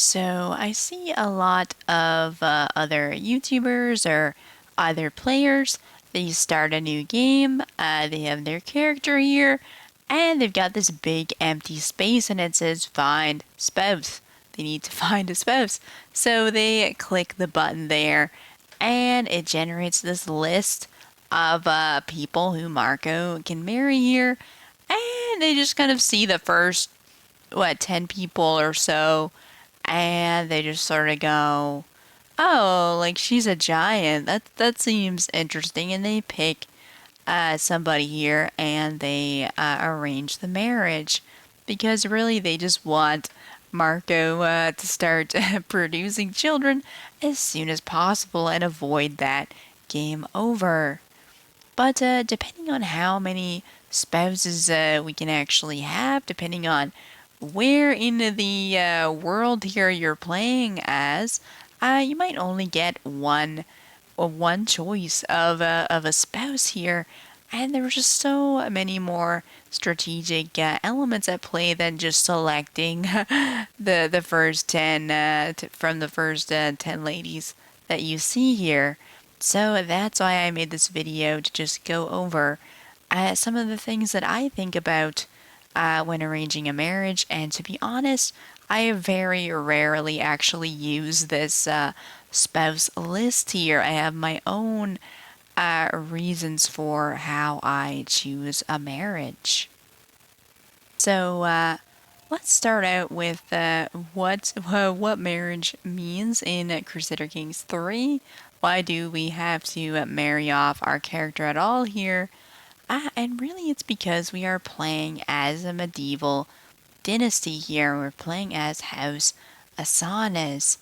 So I see a lot of other YouTubers or other players. They start a new game, they have their character here, and they've got this big empty space and it says find spouse. They need to find a spouse. So they click the button there and it generates this list of people who Marco can marry here. And they just kind of see the first, 10 people or so, and they just sort of go, "Oh, like she's a giant. That seems interesting." And they pick somebody here, and they arrange the marriage because really they just want Marco to start producing children as soon as possible and avoid that game over. But depending on how many spouses we can actually have, depending on where in the world here you're playing as, you might only get one choice of a spouse here, and there are just so many more strategic elements at play than just selecting the first 10 from the first 10 ladies that you see here. So that's why I made this video, to just go over some of the things that I think about when arranging a marriage. And to be honest, I very rarely actually use this spouse list here. I have my own reasons for how I choose a marriage. So let's start out with what marriage means in Crusader Kings 3. Why do we have to marry off our character at all here? And really it's because we are playing as a medieval dynasty here. We're playing as House Asanas.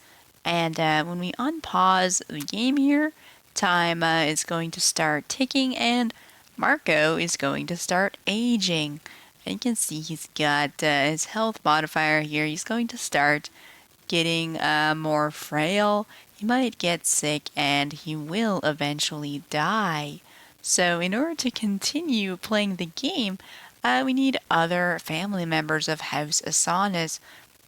And when we unpause the game here, time is going to start ticking and Marco is going to start aging. And you can see he's got his health modifier here. He's going to start getting more frail. He might get sick and he will eventually die. So in order to continue playing the game, we need other family members of House Asanas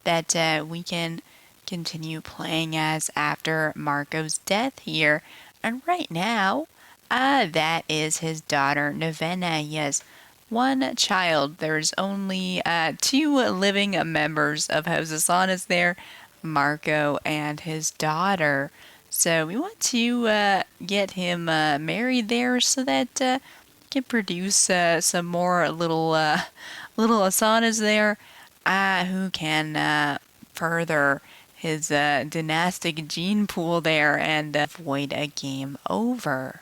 that we can continue playing as after Marco's death here. And right now, that is his daughter Novena. He has one child. There's only two living members of House Asanas there, Marco and his daughter. So we want to get him married there so that he can produce some more little Asanas there who can further his dynastic gene pool there and avoid a game over.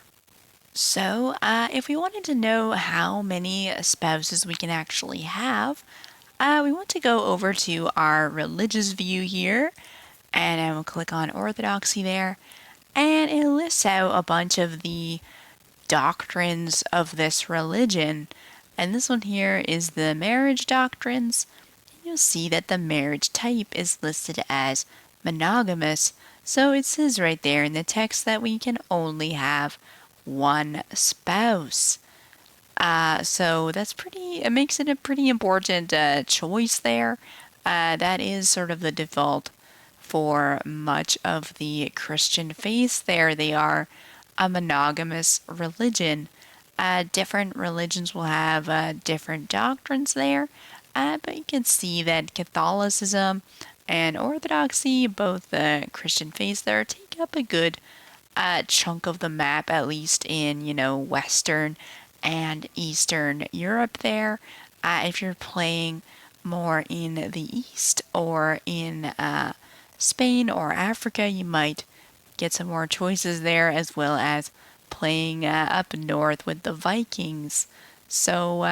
So, if we wanted to know how many spouses we can actually have, we want to go over to our religious view here, and I will click on Orthodoxy there, and it lists out a bunch of the doctrines of this religion. And this one here is the marriage doctrines. You'll see that the marriage type is listed as monogamous. So it says right there in the text that we can only have one spouse. So that's it makes it a pretty important choice there. That is sort of the default for much of the Christian faith there. They are a monogamous religion. Different religions will have different doctrines there, but you can see that Catholicism and Orthodoxy, both Christian faiths there, take up a good chunk of the map, at least in, Western and Eastern Europe there. If you're playing more in the East or in Spain or Africa, you might get some more choices there, as well as playing up north with the Vikings. So,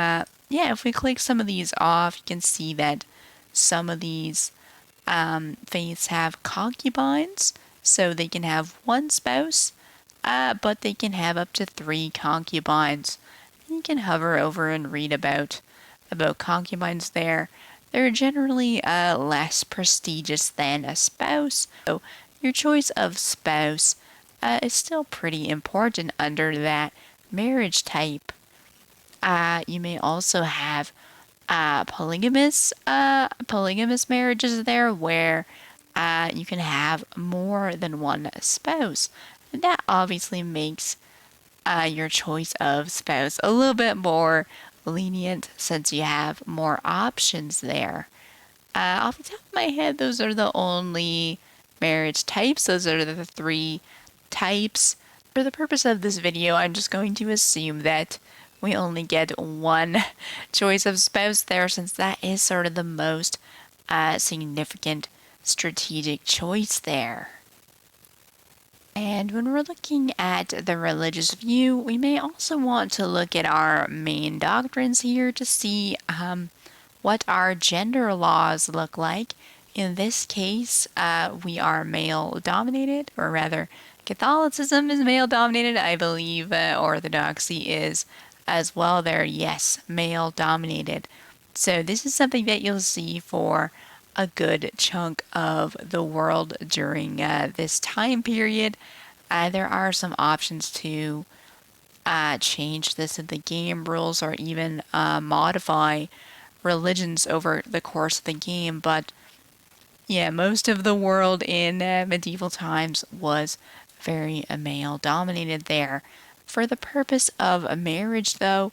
if we click some of these off, you can see that some of these faiths have concubines, so they can have one spouse, but they can have up to 3 concubines. You can hover over and read about concubines there. They're generally less prestigious than a spouse, so your choice of spouse is still pretty important under that marriage type. You may also have polygamous marriages there, where you can have more than one spouse. And that obviously makes your choice of spouse a little bit more lenient since you have more options there. Off the top of my head, those are the only marriage types. Those are the three types. For the purpose of this video, I'm just going to assume that we only get one choice of spouse there, since that is sort of the most significant strategic choice there. And when we're looking at the religious view, we may also want to look at our main doctrines here to see what our gender laws look like. In this case, we are male dominated, or rather, Catholicism is male dominated. I believe Orthodoxy is as well there. Yes, male dominated. So this is something that you'll see for a good chunk of the world during this time period. There are some options to change this in the game rules or even modify religions over the course of the game, but yeah, most of the world in medieval times was very male dominated there. For the purpose of a marriage, though,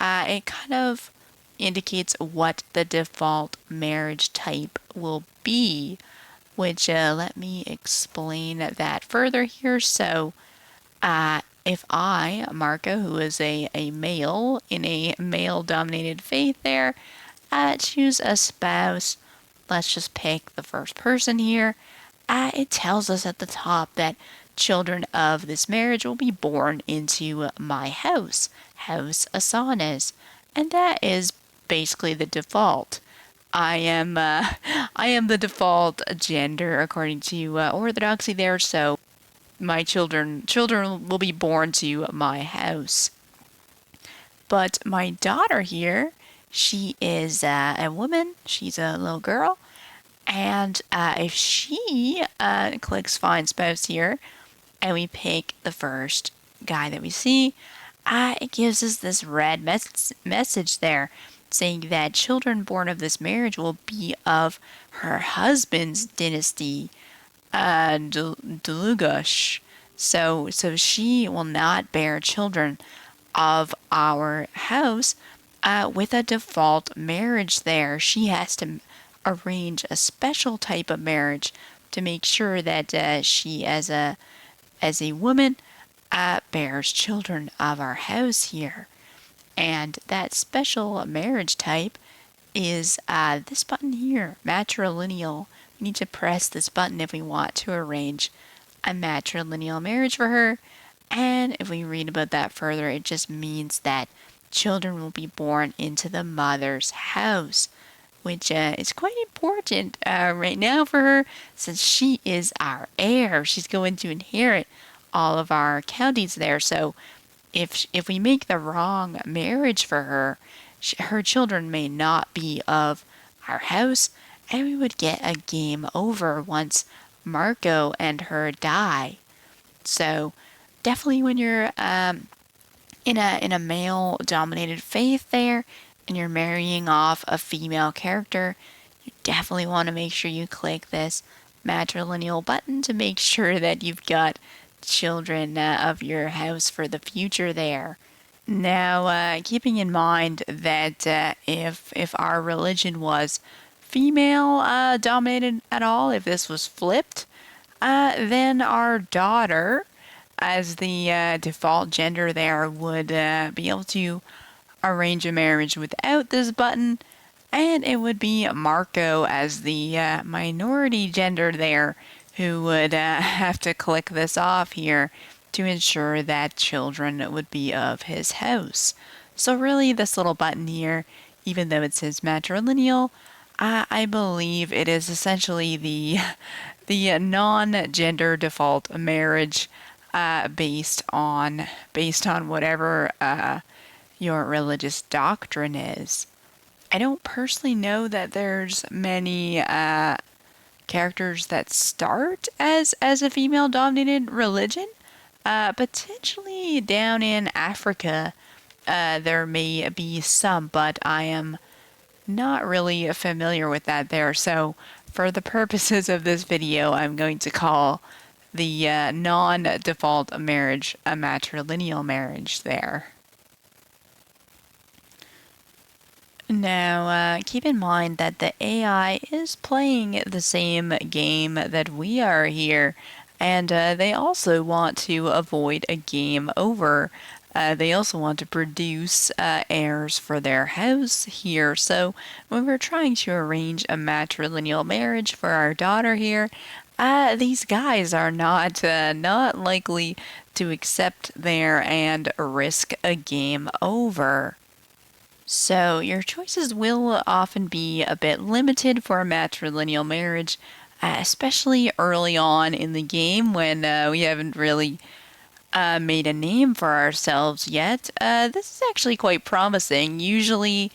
it kind of indicates what the default marriage type will be, which let me explain that further here. So, if I, Marco, who is a male in a male dominated faith there, choose a spouse, let's just pick the first person here. It tells us at the top that children of this marriage will be born into my house, House Asanas, and that is basically the default. I am the default gender according to Orthodoxy there, so my children will be born to my house. But my daughter here, she is a woman. She's a little girl, and if she clicks find spouse here, and we pick the first guy that we see, it gives us this red message there saying that children born of this marriage will be of her husband's dynasty, Delugash. So she will not bear children of our house with a default marriage there. She has to arrange a special type of marriage to make sure that she, as a woman, bears children of our house here. And that special marriage type is this button here, Matrilineal. We need to press this button if we want to arrange a matrilineal marriage for her. And if we read about that further, it just means that children will be born into the mother's house, which is quite important right now for her, since she is our heir. She's going to inherit all of our counties there. So if we make the wrong marriage for her, her children may not be of our house, and we would get a game over once Marco and her die. So definitely when you're in a male dominated faith there and you're marrying off a female character, you definitely want to make sure you click this matrilineal button to make sure that you've got children of your house for the future there. Now, keeping in mind that if our religion was female dominated at all, if this was flipped, then our daughter, as the default gender there, would be able to arrange a marriage without this button, and it would be Marco as the minority gender there who would have to click this off here to ensure that children would be of his house. So really this little button here, even though it says matrilineal, I believe it is essentially the non-gender default marriage based on whatever your religious doctrine is. I don't personally know that there's many characters that start as a female-dominated religion. Potentially down in Africa, there may be some, but I am not really familiar with that there. So For the purposes of this video, I'm going to call the non-default marriage a matrilineal marriage there. Now, keep in mind that the AI is playing the same game that we are here, and they also want to avoid a game over. They also want to produce heirs for their house here. So, when we're trying to arrange a matrilineal marriage for our daughter here, these guys are not likely to accept there and risk a game over. So your choices will often be a bit limited for a matrilineal marriage, especially early on in the game when we haven't really made a name for ourselves yet. This is actually quite promising. Usually,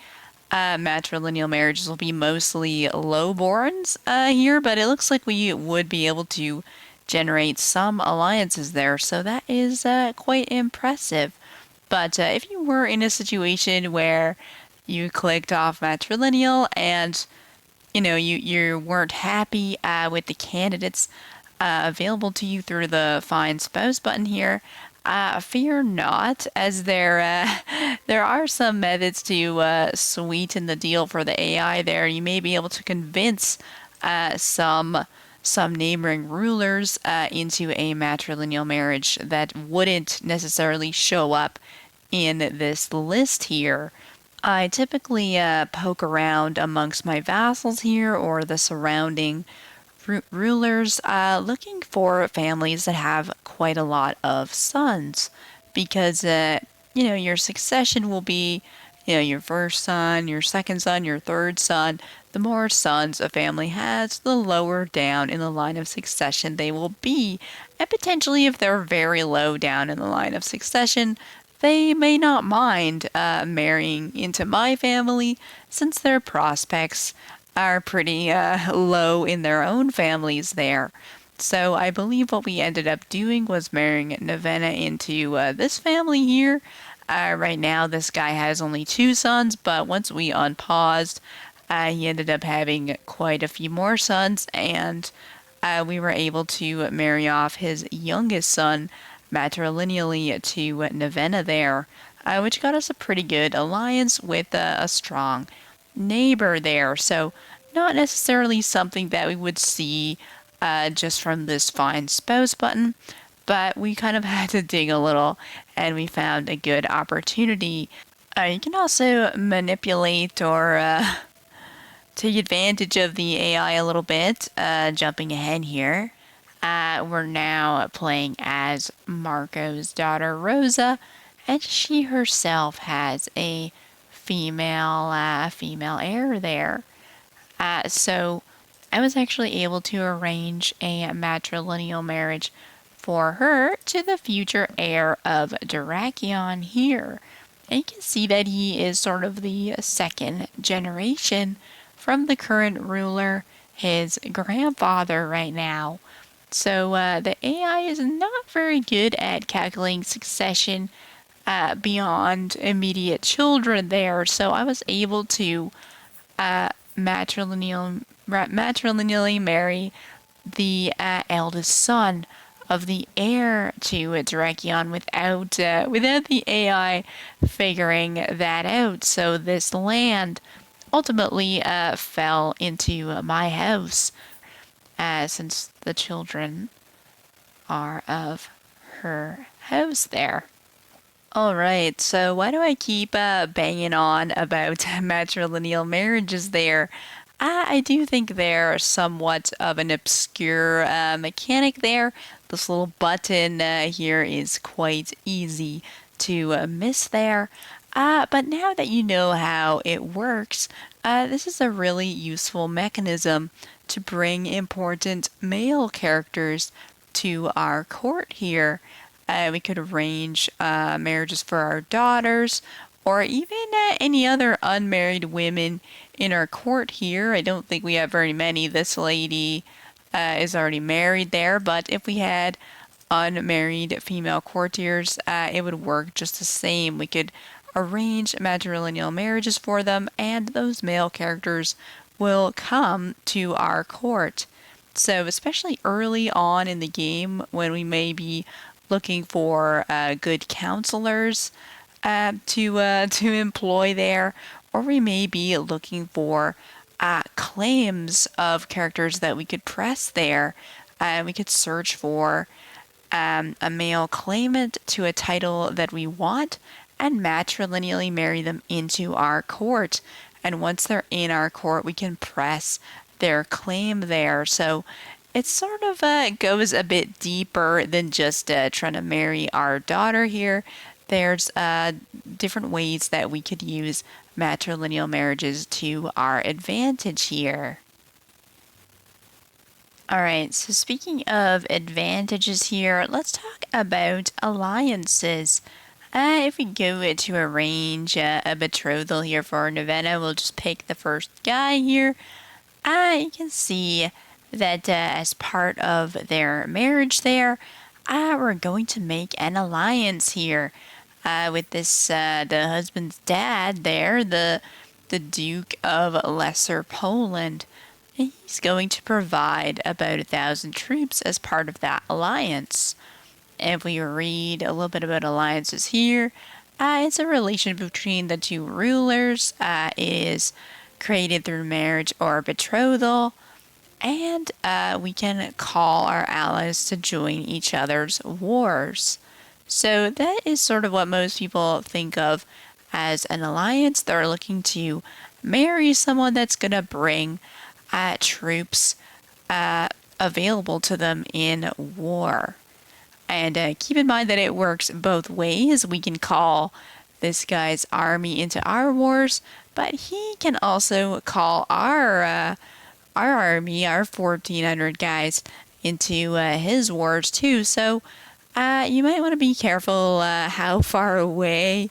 matrilineal marriages will be mostly lowborns here, but it looks like we would be able to generate some alliances there, so that is quite impressive. But if you were in a situation where you clicked off matrilineal and you weren't happy with the candidates available to you through the find spouse button here, fear not, as there are some methods to sweeten the deal for the AI there. You may be able to convince some neighboring rulers into a matrilineal marriage that wouldn't necessarily show up in this list here. I typically poke around amongst my vassals here or the surrounding rulers looking for families that have quite a lot of sons, because your succession will be your first son, your second son, your third son. The more sons a family has, the lower down in the line of succession they will be, and potentially if they're very low down in the line of succession, they may not mind marrying into my family, since their prospects are pretty low in their own families there. So I believe what we ended up doing was marrying Navenna into this family here. Right now, this guy has only 2 sons, but once we unpaused, he ended up having quite a few more sons, and we were able to marry off his youngest son matrilineally to Navenna there, which got us a pretty good alliance with a strong neighbor there. So not necessarily something that we would see just from this find spouse button, but we kind of had to dig a little and we found a good opportunity. You can also manipulate or take advantage of the AI a little bit. Jumping ahead here, we're now playing as Marco's daughter Rosa, and she herself has a female heir there. So I was actually able to arrange a matrilineal marriage for her to the future heir of Dyrrachion here. And you can see that he is sort of the second generation from the current ruler, his grandfather right now. So the AI is not very good at calculating succession beyond immediate children there. So I was able to matrilineally marry the eldest son of the heir to Dyrrachion without the AI figuring that out. So this land ultimately fell into my house, since the children are of her house there. Alright, so why do I keep banging on about matrilineal marriages there? I do think they're somewhat of an obscure mechanic there. This little button here is quite easy to miss there. But now that you know how it works, this is a really useful mechanism to bring important male characters to our court here. We could arrange marriages for our daughters, or even any other unmarried women in our court here. I don't think we have very many. This lady is already married there, but if we had unmarried female courtiers, it would work just the same. We could arrange matrilineal marriages for them, and those male characters will come to our court. So, especially early on in the game, when we may be looking for good counselors to employ there, or we may be looking for claims of characters that we could press there. We could search for a male claimant to a title that we want and matrilineally marry them into our court. And once they're in our court, we can press their claim there. So it sort of goes a bit deeper than just trying to marry our daughter here. There's different ways that we could use matrilineal marriages to our advantage here. Alright, so speaking of advantages here, let's talk about alliances. If we go to arrange a betrothal here for Novena, we'll just pick the first guy here. You can see that as part of their marriage there, we're going to make an alliance here with this, the husband's dad there, the Duke of Lesser Poland. He's going to provide about 1,000 troops as part of that alliance. If we read a little bit about alliances here, it's a relation between the two rulers. It is created through marriage or betrothal, and we can call our allies to join each other's wars. So that is sort of what most people think of as an alliance. They're looking to marry someone that's going to bring troops available to them in war. And keep in mind that it works both ways. We can call this guy's army into our wars, but he can also call our army, our 1,400 guys, into his wars too. So you might want to be careful how far away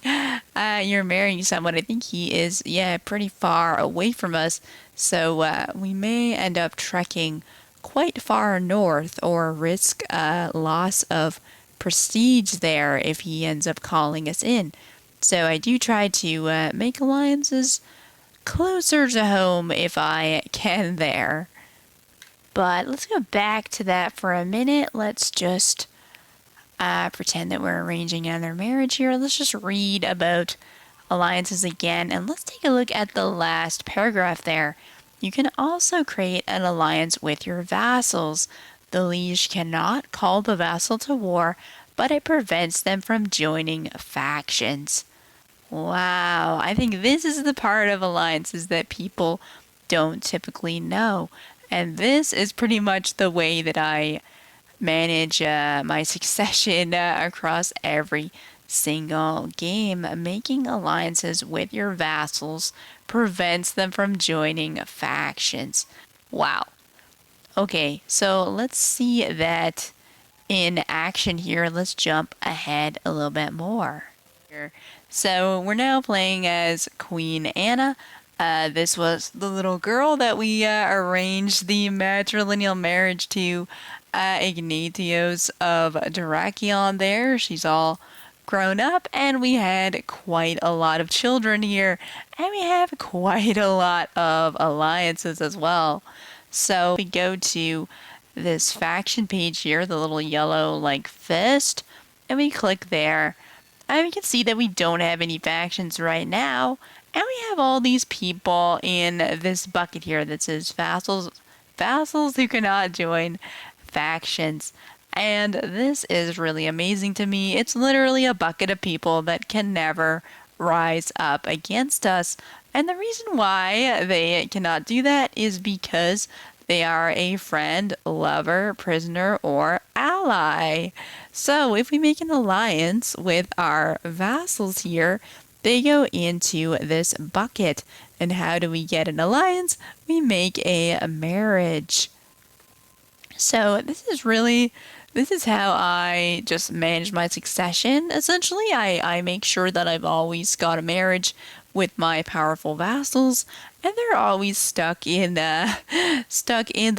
you're marrying someone. I think he is, pretty far away from us. So we may end up trekking quite far north or risk loss of prestige there if he ends up calling us in. So I do try to make alliances closer to home if I can there. But let's go back to that for a minute. Let's just pretend that we're arranging another marriage here. Let's just read about alliances again, and let's take a look at the last paragraph there. You can also create an alliance with your vassals. The liege cannot call the vassal to war, but it prevents them from joining factions. Wow, I think this is the part of alliances that people don't typically know. And this is pretty much the way that I manage my succession across every single game. Making alliances with your vassals prevents them from joining factions. Wow. Okay, so let's see that in action here. Let's jump ahead a little bit more. So we're now playing as Queen Anna. This was the little girl that we arranged the matrilineal marriage to Ignatios of Dyrrhachion there. She's all grown up, and we had quite a lot of children here, and we have quite a lot of alliances as well. So we go to this faction page here, the little yellow like fist, and we click there, and we can see that we don't have any factions right now, and we have all these people in this bucket here that says vassals who cannot join factions. And this is really amazing to me. It's literally a bucket of people that can never rise up against us. And the reason why they cannot do that is because they are a friend, lover, prisoner, or ally. So if we make an alliance with our vassals here, they go into this bucket. And how do we get an alliance? We make a marriage. So this is how I just manage my succession. Essentially, I make sure that I've always got a marriage with my powerful vassals, and they're always stuck in the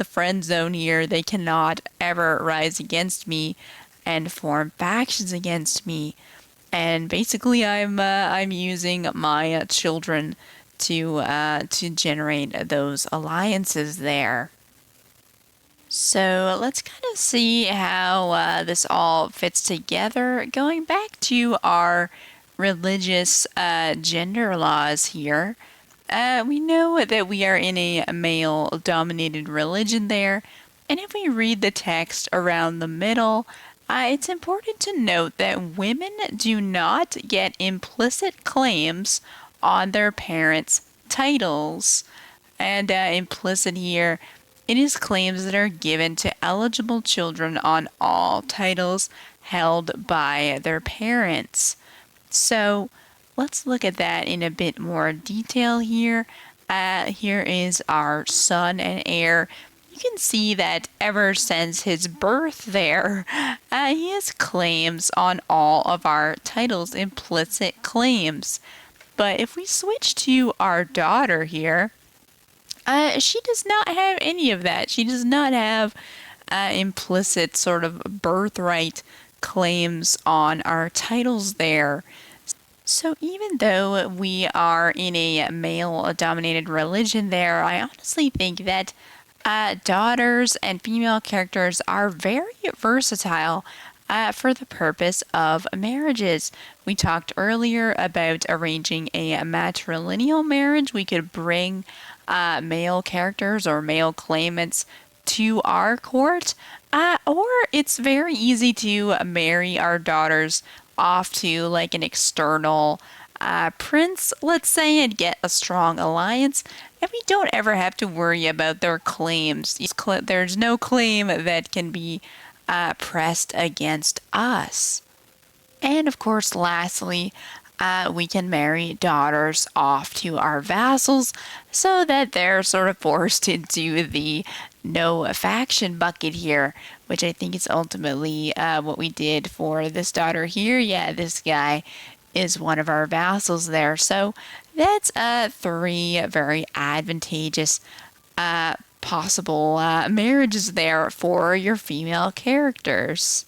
friend zone here. They cannot ever rise against me and form factions against me. And basically, I'm using my children to generate those alliances there. So let's kind of see how this all fits together. Going back to our religious gender laws here, we know that we are in a male dominated religion there, and if we read the text around the middle, it's important to note that women do not get implicit claims on their parents' titles. And implicit here, it is claims that are given to eligible children on all titles held by their parents. So let's look at that in a bit more detail here. Here is our son and heir. You can see that ever since his birth there, he has claims on all of our titles, implicit claims. But if we switch to our daughter here, she does not have any of that. She does not have implicit sort of birthright claims on our titles there. So even though we are in a male-dominated religion there, I honestly think that daughters and female characters are very versatile for the purpose of marriages. We talked earlier about arranging a matrilineal marriage. We could bring male characters or male claimants to our court, or it's very easy to marry our daughters off to like an external prince, let's say, and get a strong alliance. And we don't ever have to worry about their claims. There's no claim that can be pressed against us. And of course, lastly, we can marry daughters off to our vassals so that they're sort of forced into the no faction bucket here, which I think is ultimately what we did for this daughter here. Yeah, this guy is one of our vassals there. So that's three very advantageous possible marriages there for your female characters.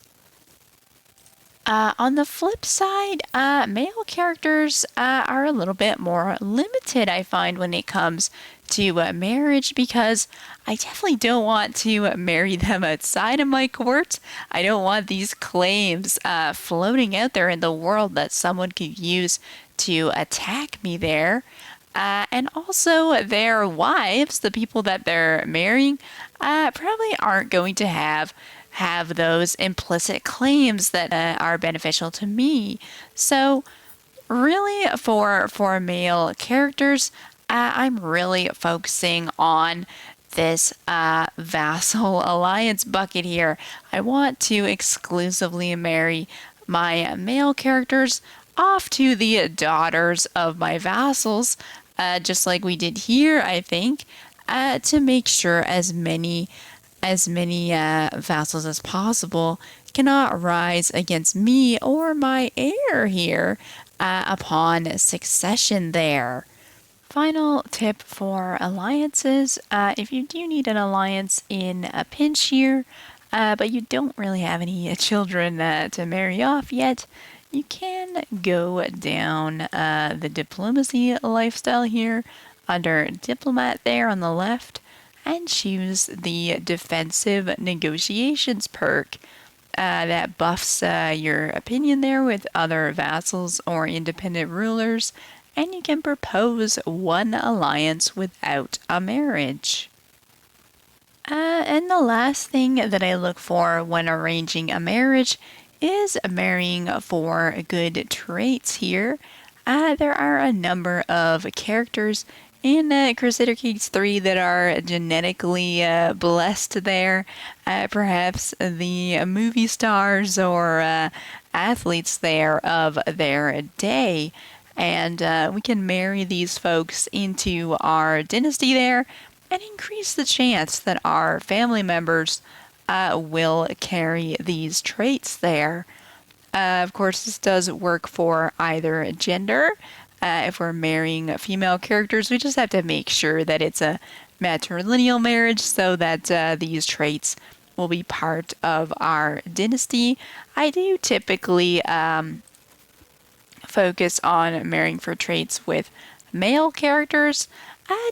On the flip side, male characters are a little bit more limited, I find, when it comes to marriage, because I definitely don't want to marry them outside of my court. I don't want these claims floating out there in the world that someone could use to attack me there. And also, their wives, the people that they're marrying, probably aren't going to have those implicit claims that are beneficial to me. So really for male characters, I'm really focusing on this vassal alliance bucket here. I want to exclusively marry my male characters off to the daughters of my vassals, just like we did here, I think, to make sure as many vassals as possible cannot rise against me or my heir here upon succession there. Final tip for alliances. If you do need an alliance in a pinch here, but you don't really have any children to marry off yet, you can go down the diplomacy lifestyle here under diplomat there on the left, and choose the defensive negotiations perk that buffs your opinion there with other vassals or independent rulers, and you can propose one alliance without a marriage. And the last thing that I look for when arranging a marriage is marrying for good traits here. There are a number of characters in Crusader CK3 that are genetically blessed there. Perhaps the movie stars or athletes there of their day. And we can marry these folks into our dynasty there and increase the chance that our family members will carry these traits there. Of course, this does work for either gender. If we're marrying female characters, we just have to make sure that it's a matrilineal marriage so that these traits will be part of our dynasty. I do typically focus on marrying for traits with male characters,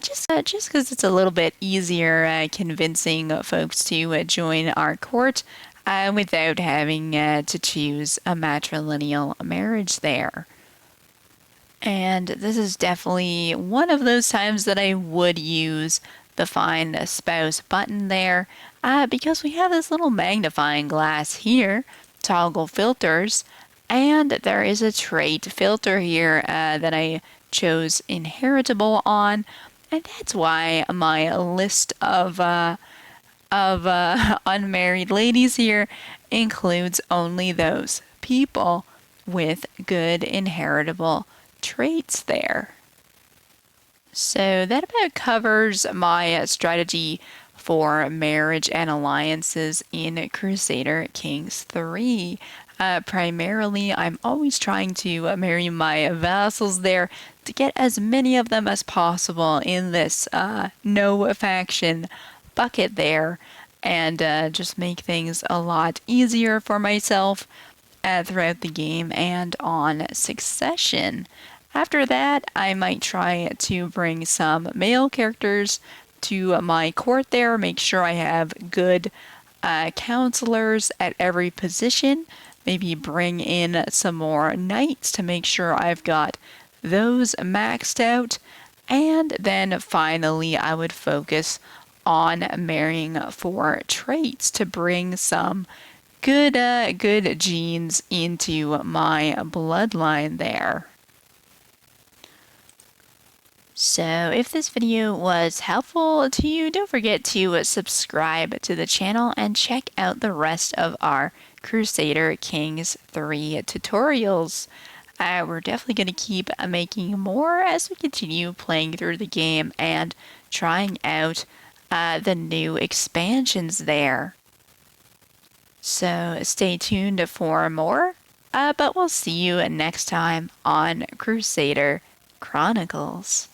just because it's a little bit easier convincing folks to join our court without having to choose a matrilineal marriage there. And this is definitely one of those times that I would use the Find a Spouse button there because we have this little magnifying glass here, toggle filters, and there is a trait filter here that I chose inheritable on, and that's why my list of unmarried ladies here includes only those people with good inheritable traits there. So that about covers my strategy for marriage and alliances in Crusader Kings 3. Primarily, I'm always trying to marry my vassals there to get as many of them as possible in this no faction bucket there, and just make things a lot easier for myself throughout the game and on succession. After that, I might try to bring some male characters to my court there, make sure I have good counselors at every position, maybe bring in some more knights to make sure I've got those maxed out, and then finally I would focus on marrying for traits to bring some good genes into my bloodline there. So if this video was helpful to you, don't forget to subscribe to the channel and check out the rest of our Crusader Kings 3 tutorials. We're definitely going to keep making more as we continue playing through the game and trying out the new expansions there. So stay tuned for more, but we'll see you next time on Crusader Chronicles.